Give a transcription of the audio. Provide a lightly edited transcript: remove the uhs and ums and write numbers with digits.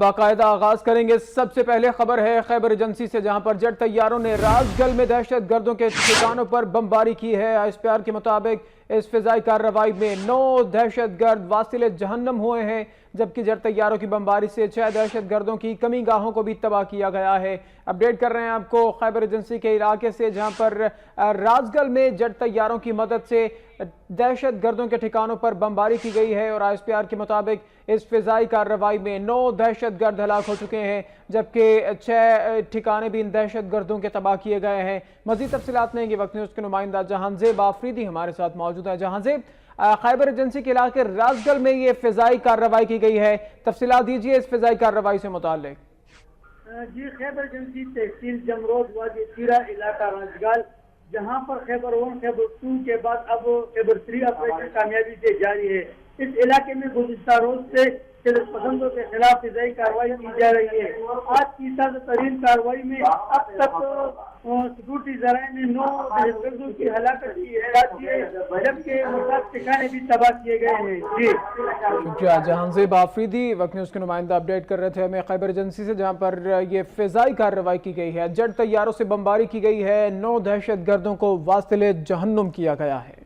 باقاعدہ آغاز کریں گے۔ سب سے پہلے خبر ہے خیبر ایجنسی سے، جہاں پر جیٹ طیاروں نے راز گل میں دہشت گردوں کے ٹھکانوں پر بمباری کی ہے۔ ISPR کے مطابق اس فضائی کارروائی میں 9 دہشت گرد واصل جہنم ہوئے ہیں، جبکہ جیٹ طیاروں کی بمباری سے 6 دہشت گردوں کی کمی گاہوں کو بھی تباہ کیا گیا ہے۔ اپڈیٹ کر رہے ہیں آپ کو خیبر ایجنسی کے علاقے سے، جہاں پر رازگل میں جیٹ طیاروں کی مدد سے دہشت گردوں کے ٹھکانوں پر بمباری کی گئی ہے، اور ISPR کے مطابق اس فضائی کارروائی میں 9 دہشت گرد ہلاک ہو چکے ہیں، جبکہ 6 ٹھکانے بھی ان دہشت گردوں کے تباہ کیے گئے ہیں۔ مزید تفصیلات لیں گے وقت نیوز کے نمائندہ جہانزیب آفریدی ہمارے ساتھ موجود ہیں۔ جہانزیب، خیبر ایجنسی کے علاقے رازگل میں یہ فضائی کارروائی کی گئی ہے، تفصیلات دیجیے اس فضائی کارروائی سے متعلق۔ جی، خیبر ایجنسی تحصیل جمرود وادی سیرا علاقہ رازگل، جہاں پر خیبر 1 خیبر 2 کے بعد اب خیبر 3 آپریشن کامیابی سے جاری ہے۔ اس علاقے میں گزشتہ روز سے شدت پسندوں کے خلاف فضائی کارروائی کی جا رہی ہے۔ آج کی تازہ ترین کارروائی میں اب تک سیکورٹی ذرائع نے 9 دہشت گردوں کی ہلاکت کی اطلاع دی ہے، جبکہ 7 ٹھکانے بھی تباہ کیے گئے ہیں۔ جی شکریہ جہانزیب آفریدی، وقت نیوز کے نمائندہ اپڈیٹ کر رہے تھے ہمیں خیبر ایجنسی سے، جہاں پر یہ فضائی کارروائی کی گئی ہے، جیٹ طیاروں سے بمباری کی گئی ہے، 9 دہشت گردوں کو واصل جہنم کیا گیا ہے۔